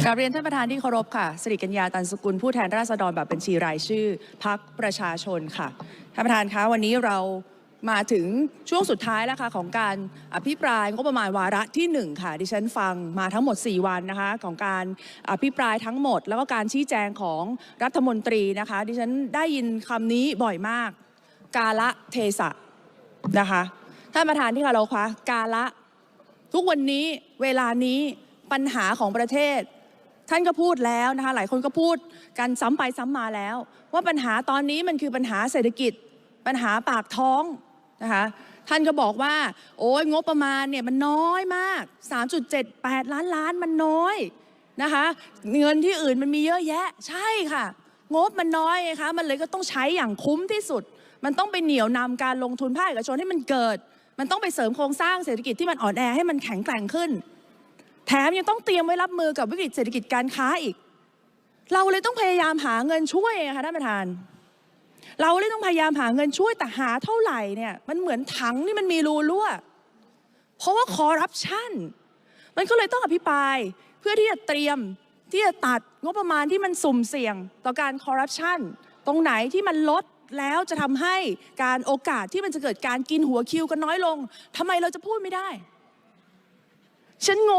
กราบเรียนท่านประธานที่เคารพค่ะสิริกัญญาตันสกุลผู้แทนราษฎรแบบบัญชีรายชื่อพรรคประชาชนค่ะท่านประธานคะวันนี้เรามาถึงช่วงสุดท้ายแล้วค่ะของการอภิปรายงบประมาณวาระที่1ค่ะดิฉันฟังมาทั้งหมด4วันนะคะของการอภิปรายทั้งหมดแล้วก็การชี้แจงของรัฐมนตรีนะคะดิฉันได้ยินคำนี้บ่อยมากกาละเทศะนะคะท่านประธานที่เคารพคะกาละทุกวันนี้เวลานี้ปัญหาของประเทศท่านก็พูดแล้วนะคะหลายคนก็พูดกันซ้ำไปซ้ำมาแล้วว่าปัญหาตอนนี้มันคือปัญหาเศรษฐกิจปัญหาปากท้องนะคะท่านก็บอกว่าโอ้ยงบประมาณเนี่ยมันน้อยมาก 3.78 ล้านมันน้อยนะคะเงินที่อื่นมันมีเยอะแยะใช่ค่ะงบมันน้อยไงคะมันเลยก็ต้องใช้อย่างคุ้มที่สุดมันต้องไปเหนี่ยวนำการลงทุนภาคเอกชนให้มันเกิดมันต้องไปเสริมโครงสร้างเศรษฐกิจที่มันอ่อนแอให้มันแข็งแกร่งขึ้นแถมยังต้องเตรียมไว้รับมือกับวิกฤตเศรษฐกิจการค้าอีกเราเลยต้องพยายามหาเงินช่วยค่ะท่านประธานเราเลยต้องพยายามหาเงินช่วยแต่หาเท่าไหร่เนี่ยมันเหมือนถังที่มันมีรูรั่วเพราะว่าคอร์รัปชันมันก็เลยต้องอภิปรายเพื่อที่จะเตรียมที่จะตัดงบประมาณที่มันสุ่มเสี่ยงต่อการคอร์รัปชันตรงไหนที่มันลดแล้วจะทำให้การโอกาสที่มันจะเกิดการกินหัวคิวกันน้อยลงทำไมเราจะพูดไม่ได้ฉันง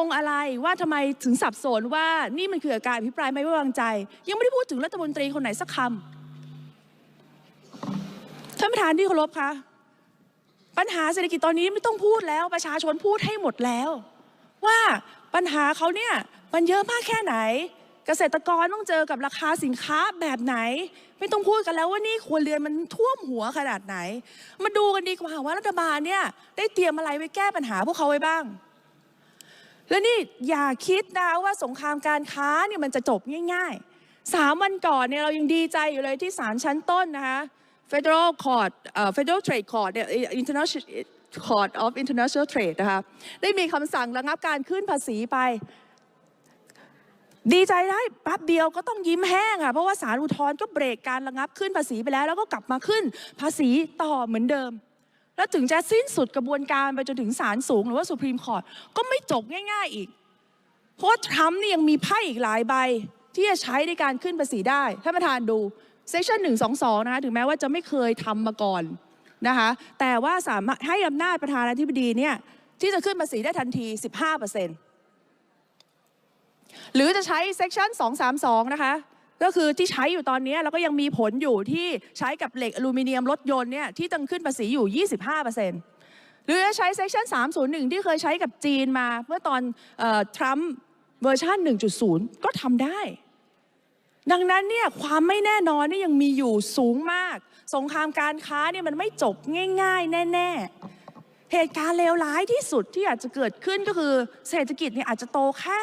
งอะไรว่าทำไมถึงสับสนว่านี่มันคือการอภิปรายไม่ไว้วางใจยังไม่ได้พูดถึงรัฐมนตรีคนไหนสักคำท่านประธานที่เคารพคะปัญหาเศรษฐกิจตอนนี้ไม่ต้องพูดแล้วประชาชนพูดให้หมดแล้วว่าปัญหาเขาเนี่ยมันเยอะมากแค่ไหนเกษตรกรต้องเจอกับราคาสินค้าแบบไหนไม่ต้องพูดกันแล้วว่านี่ครัวเรือนมันท่วมหัวขนาดไหนมาดูกันดีกว่าว่ารัฐบาลเนี่ยได้เตรียมอะไรไว้แก้ปัญหาพวกเขาไว้บ้างและนี่อย่าคิดนะว่าสงครามการค้าเนี่ยมันจะจบง่ายๆ3 วันก่อนเนี่ยเรายังดีใจอยู่เลยที่ศาลชั้นต้นนะคะ Federal Trade Court เนี่ย International Court of International Trade นะคะได้มีคำสั่งระงับการขึ้นภาษีไปดีใจได้แป๊บเดียวก็ต้องยิ้มแห้งค่ะเพราะว่าศาลอุทธรณ์ก็เบรกการระงับขึ้นภาษีไปแล้วก็กลับมาขึ้นภาษีต่อเหมือนเดิมแล้วถึงจะสิ้นสุดกระบวนการไปจนถึงศาลสูงหรือว่าสุพรีมคอร์ตก็ไม่จบง่ายๆอีกเพราะว่าทรัมป์นี่ยังมีไพ่อีกหลายใบที่จะใช้ในการขึ้นภาษีได้ท่านประธานดูเซสชั่น122นะคะถึงแม้ว่าจะไม่เคยทำมาก่อนนะคะแต่ว่าสามารถให้อำนาจประธานาธิบดีเนี่ยที่จะขึ้นภาษีได้ทันที 15%หรือจะใช้เซกชัน232นะคะก็คือที่ใช้อยู่ตอนนี้แล้วก็ยังมีผลอยู่ที่ใช้กับเหล็กอลูมิเนียมรถยนต์เนี่ยที่ต้องขึ้นภาษีอยู่ 25%หรือจะใช้เซกชัน301ที่เคยใช้กับจีนมาเมื่อตอนทรัมป์เวอร์ชัน 1.0 ก็ทำได้ดังนั้นเนี่ยความไม่แน่นอนนี่ยังมีอยู่สูงมากสงครามการค้าเนี่ยมันไม่จบง่ายๆแน่ๆเหตุการณ์เลวร้ายที่สุดที่อาจจะเกิดขึ้นก็คือเศรษฐกิจเนี่ยอาจจะโตแค่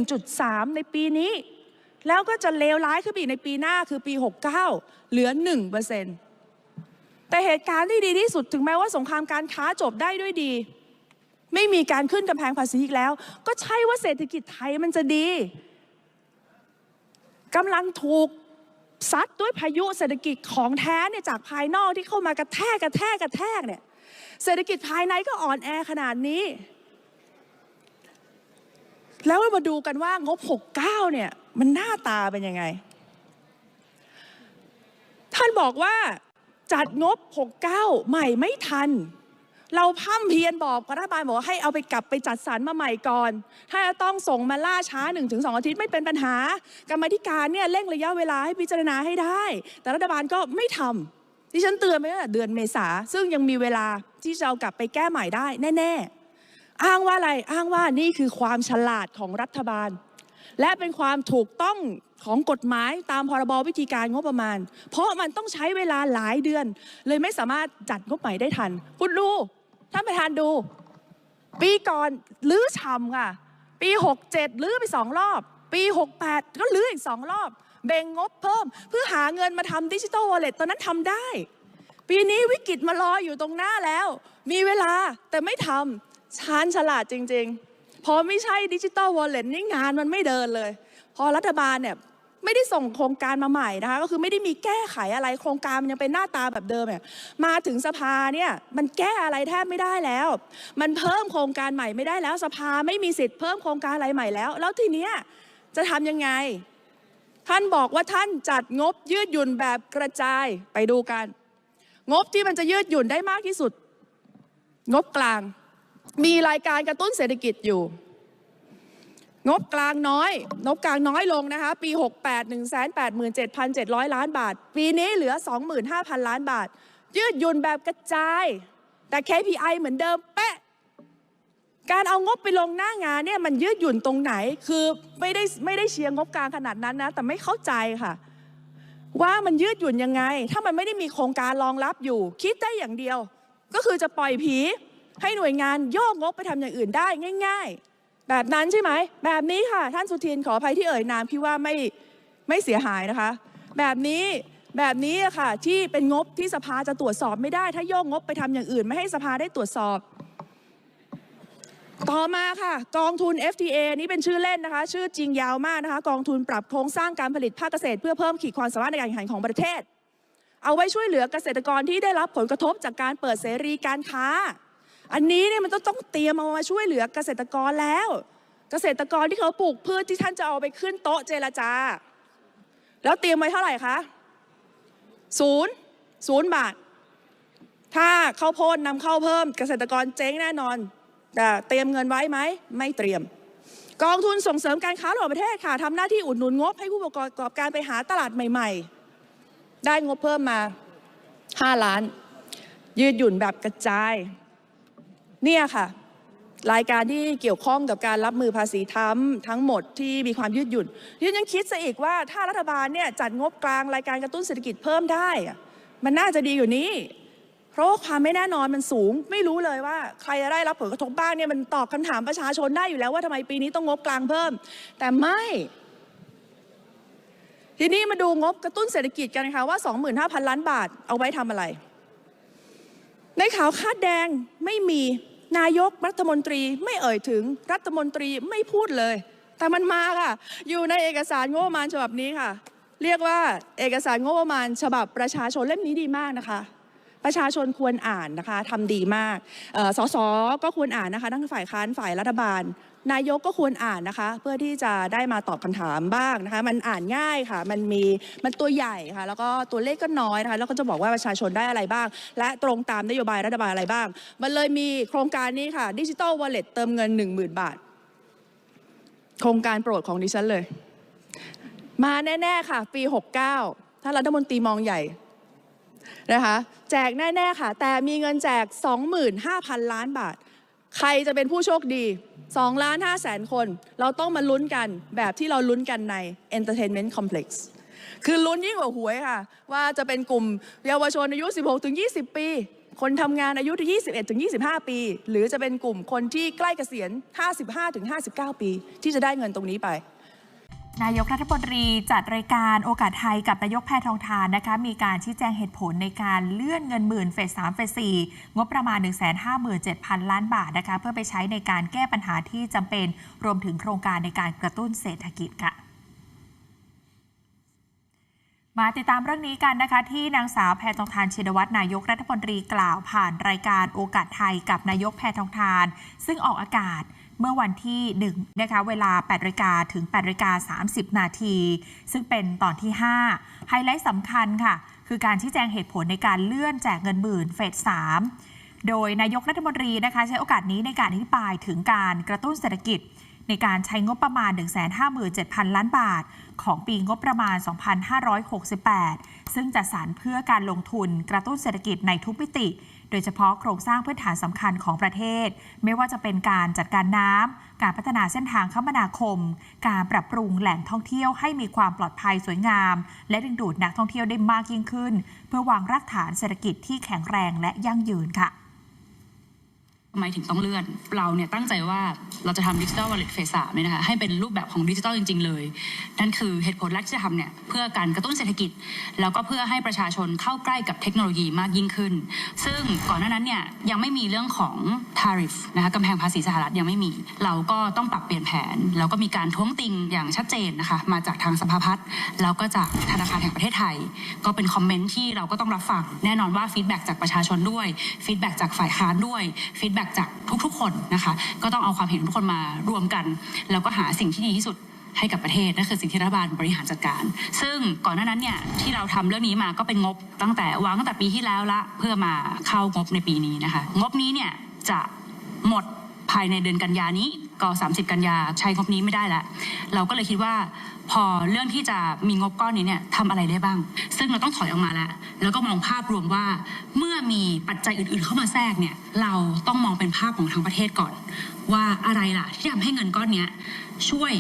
1.3 ในปีนี้แล้วก็จะเลวร้ายขึ้นอีกในปีหน้าคือปี 69 เหลือ 1% แต่เหตุการณ์ที่ดีที่สุดถึงแม้ว่าสงครามการค้าจบได้ด้วยดีไม่มีการขึ้นกำแพงภาษีอีกแล้วก็ใช่ว่าเศรษฐกิจไทยมันจะดีกำลังถูกซัดด้วยพายุเศรษฐกิจของแท้เนี่ยจากภายนอกที่เข้ามากระแทกเนี่ยเศรษฐกิจภายในก็อ่อนแอขนาดนี้แล้วมาดูกันว่างบ69เนี่ยมันหน้าตาเป็นยังไงท่านบอกว่าจัดงบ69ใหม่ไม่ทันเราพร่ำเพียรบอกรัฐบาลบอกว่าให้เอาไปกลับไปจัดสรรมาใหม่ก่อนถ้าต้องส่งมาล่าช้า 1-2 อาทิตย์ไม่เป็นปัญหากรรมาธิการเนี่ยเร่งระยะเวลาให้พิจารณาให้ได้แต่รัฐบาลก็ไม่ทำที่ฉันเตือนไปตั้งแต่เดือนเมษาซึ่งยังมีเวลาที่จะเอากลับไปแก้ใหม่ได้แน่ๆอ้างว่าอะไรอ้างว่านี่คือความฉลาดของรัฐบาลและเป็นความถูกต้องของกฎหมายตามพรบวิธีการงบประมาณเพราะมันต้องใช้เวลาหลายเดือนเลยไม่สามารถจัดงบใหม่ได้ทันคุณดูท่านประธานดูปีก่อนลื้อฉ่ำค่ะปี67ลื้อไป2 รอบปี68ก็ลื้ออีก2 รอบเบ่งงบเพิ่มเพื่อหาเงินมาทำดิจิทัลวอลเล็ตตอนนั้นทำได้ปีนี้วิกฤตมารออยู่ตรงหน้าแล้วมีเวลาแต่ไม่ทำชาญฉลาดจริงๆพอไม่ใช่ดิจิทัลวอลเล็ตนี่งานมันไม่เดินเลยพอรัฐบาลเนี่ย ไม่ได้ส่งโครงการมาใหม่นะคะก็คือไม่ได้มีแก้ไขอะไรโครงการมันยังเป็นหน้าตาแบบเดิมเนี่ยมาถึงสภาเนี่ยมันแก้อะไรแทบไม่ได้แล้วมันเพิ่มโครงการใหม่ไม่ได้แล้วสภาไม่มีสิทธิ์เพิ่มโครงการอะไรใหม่แล้วทีเนี้ยจะทำยังไงท่านบอกว่าท่านจัดงบยืดหยุ่นแบบกระจายไปดูกันงบที่มันจะยืดหยุ่นได้มากที่สุดงบกลางมีรายการกระตุ้นเศรษฐกิจอยู่งบกลางน้อยงบกลางน้อยลงนะคะปี68 187,700 ล้านบาทปีนี้เหลือ 25,000 ล้านบาทยืดหยุ่นแบบกระจายแต่ KPI เหมือนเดิมเป๊ะการเอางบไปลงหน้างานเนี่ยมันยืดหยุ่นตรงไหนคือไม่ได้เชียร์งบกลางขนาดนั้นนะแต่ไม่เข้าใจค่ะว่ามันยืดหยุ่นยังไงถ้ามันไม่ได้มีโครงการรองรับอยู่คิดได้อย่างเดียวก็คือจะปล่อยผีให้หน่วยงานโยกงบไปทำอย่างอื่นได้ง่ายๆแบบนั้นใช่ไหมแบบนี้ค่ะท่านสุทินขออภัยที่เอ่ยนามพี่ว่าไม่เสียหายนะคะแบบนี้ค่ะที่เป็นงบที่สภาจะตรวจสอบไม่ได้ถ้าโยกงบไปทำอย่างอื่นไม่ให้สภาได้ตรวจสอบต่อมาค่ะกองทุน FTA นี่เป็นชื่อเล่นนะคะชื่อจริงยาวมากนะคะกองทุนปรับโครงสร้างการผลิตภาคเกษตรเพื่อเพิ่มขีดความสามารถในการแข่งขันของประเทศเอาไว้ช่วยเหลือเกษตรกรที่ได้รับผลกระทบจากการเปิดเสรีการค้าอันนี้เนี่ยมันต้องเตรียมเอามาช่วยเหลือเกษตรกรแล้วเกษตรกรที่เขาปลูกพืชที่ท่านจะเอาไปขึ้นโต๊ะเจรจาแล้วเตรียมไว้เท่าไหร่คะศูนย์บาทถ้าข้าวโพดนำเข้าเพิ่มเกษตรกรเจ๊งแน่นอนแต่เตรียมเงินไว้ไหมไม่เตรียมกองทุนส่งเสริมการค้าระหว่างประเทศค่ะทำหน้าที่อุดหนุนงบให้ผู้ประกอบการไปหาตลาดใหม่ๆได้งบเพิ่มมา5 ล้านยืดหยุ่นแบบกระจายเนี่ยค่ะรายการที่เกี่ยวข้องกับการรับมือภาษีทั้งหมดที่มีความยืดหยุ่นยังคิดซะอีกว่าถ้ารัฐบาลเนี่ยจัดงบกลางรายการกระตุ้นเศรษฐกิจเพิ่มได้มันน่าจะดีอยู่นี้เพราะว่าความไม่แน่นอนมันสูงไม่รู้เลยว่าใครจะได้รับผลกระทบบ้างเนี่ยมันตอบคำถามประชาชนได้อยู่แล้วว่าทำไมปีนี้ต้องงบกลางเพิ่มแต่ไม่ทีนี้มาดูงบกระตุ้นเศรษฐกิจกันนะคะว่า 25,000 ล้านบาทเอาไว้ทำอะไรในข่าวคาดแดงไม่มีนายกรัฐมนตรีไม่เอ่ยถึงรัฐมนตรีไม่พูดเลยแต่มันมาค่ะอยู่ในเอกสารงบประมาณฉบับนี้ค่ะเรียกว่าเอกสารงบประมาณฉบับประชาชนเล่มนี้ดีมากนะคะประชาชนควรอ่านนะคะทำดีมากสสก็ควรอ่านนะคะทั้งฝ่ายค้านฝ่ายรัฐบาลนายกก็ควรอ่านนะคะเพื่อที่จะได้มาตอบคำถามบ้างนะคะมันอ่านง่ายค่ะมันตัวใหญ่ค่ะแล้วก็ตัวเลขก็น้อยนะคะแล้วก็จะบอกว่าประชาชนได้อะไรบ้างและตรงตามนโยบายรัฐบาลอะไรบ้างมันเลยมีโครงการนี้ค่ะ Digital Wallet เติมเงิน 10,000 บาทโครงการโปรดของดิฉันเลยมาแน่ๆค่ะปี69ถ้ารัฐมนตรีมองใหญ่นะคะแจกแน่ๆค่ะแต่มีเงินแจก 25,000 ล้านบาทใครจะเป็นผู้โชคดี2,500,000 คนเราต้องมาลุ้นกันแบบที่เราลุ้นกันใน Entertainment Complex คือลุ้นยิ่งกว่าหวยค่ะว่าจะเป็นกลุ่มเยาวชนอายุ 16-20 ปีคนทำงานอายุ 21-25 ปีหรือจะเป็นกลุ่มคนที่ใกล้เกษียณ 55-59 ปีที่จะได้เงินตรงนี้ไปนายกรัฐมนตรีจัดรายการโอกาสไทยกับนายกแพทองธารนะคะมีการชี้แจงเหตุผลในการเลื่อนเงินหมื่นเฟส 3 เฟส 4งบประมาณ 157,000 ล้านบาทนะคะเพื่อไปใช้ในการแก้ปัญหาที่จำเป็นรวมถึงโครงการในการกระตุ้นเศรษฐกิจค่ะมาติดตามเรื่องนี้กันนะคะที่นางสาวแพทองธารชินวัตรนายกรัฐมนตรีกล่าวผ่านรายการโอกาสไทยกับนายกแพทองธารซึ่งออกอากาศเมื่อวันที่1นะคะเวลา 8 นาฬิกาถึง 8 นาฬิกา 30 นาทีซึ่งเป็นตอนที่5ไฮไลท์สำคัญค่ะคือการชี้แจงเหตุผลในการเลื่อนแจกเงินหมื่นเฟส 3โดยนายกรัฐมนตรีนะคะใช้โอกาสนี้ในการอธิบายถึงการกระตุ้นเศรษฐกิจในการใช้งบประมาณ 157,000 ล้านบาทของปีงบประมาณ 2568 ซึ่งจัดสรรเพื่อการลงทุนกระตุ้นเศรษฐกิจในทุกมิติโดยเฉพาะโครงสร้างพื้นฐานสำคัญของประเทศไม่ว่าจะเป็นการจัดการน้ำการพัฒนาเส้นทางคมนาคมการปรับปรุงแหล่งท่องเที่ยวให้มีความปลอดภัยสวยงามและดึงดูดนักท่องเที่ยวได้มากยิ่งขึ้นเพื่อวางรากฐานเศรษฐกิจที่แข็งแรงและยั่งยืนค่ะ ทำไมถึงต้องเลื่อนเราเนี่ยตั้งใจว่าเราจะทำดิจิทัลวอลเล็ตเฟส3เนี่ยนะคะให้เป็นรูปแบบของดิจิทัลจริงๆเลยนั่นคือเหตุผลแรกที่จะทำเนี่ยเพื่อการกระตุ้นเศรษฐกิจแล้วก็เพื่อให้ประชาชนเข้าใกล้กับเทคโนโลยีมากยิ่งขึ้นซึ่งก่อนหน้านั้นเนี่ยยังไม่มีเรื่องของ tariff นะคะกำแพงภาษีสหรัฐยังไม่มีเราก็ต้องปรับเปลี่ยนแผนแล้วก็มีการท้วงติงอย่างชัดเจนนะคะมาจากทางสภาพัฒน์แล้วก็จากธนาคารแห่งประเทศไทยก็เป็นคอมเมนต์ที่เราก็ต้องรับฟังแน่นอนว่าฟีดแบ็กจากประชาชนด้วยฟีดแบ็กจากฝ่ายค้านด้วยฟีดแบ็กจากทุกๆคนนะคะก็ต้องเอาความเห็นทุกคนมารวมกันแล้วก็หาสิ่งที่ดีที่สุดให้กับประเทศนั่นคือสิ่งที่รัฐบาลบริหารจัดการซึ่งก่อนหน้านั้นเนี่ยที่เราทำเรื่องนี้มาก็เป็นงบตั้งแต่ปีที่แล้วละเพื่อมาเข้างบในปีนี้นะคะงบนี้เนี่ยจะหมดภายในเดือนกันยานี้ก็30กันยาใช้งบนี้ไม่ได้แล้วเราก็เลยคิดว่าพอเรื่องที่จะมีงบก้อนนี้เนี่ยทำอะไรได้บ้างซึ่งเราต้องถอยออกมาแล้วก็มองภาพรวมว่าเมื่อมีปัจจัยอื่นๆเข้ามาแทรกเนี่ยเราต้องมองเป็นภาพของทั้งประเทศก่อนว่าอะไรล่ะที่ทำให้เงินก้อนนี้ช่วย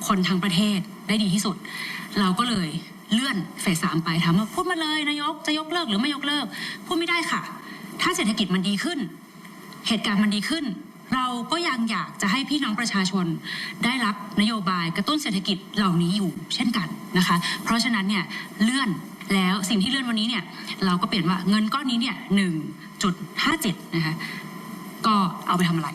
คนทั้งประเทศได้ดีที่สุดเราก็เลยเลื่อนเฟส 3ไปถามว่าพูดมาเลยนายกจะยกเลิกหรือไม่ยกเลิกพูดไม่ได้ค่ะถ้าเศรษฐกิจมันดีขึ้นเหตุการณ์มันดีขึ้นเราก็ยังอยากจะให้พี่น้องประชาชนได้รับนโยบายกระตุ้นเศรษฐกิจเหล่านี้อยู่เช่นกันนะคะเพราะฉะนั้นเนี่ยเลื่อนแล้วสิ่งที่เลื่อนวันนี้เนี่ยเราก็เปลี่ยนว่าเงินก้อนนี้เนี่ย 1.57 นะคะก็เอาไปทำอะไร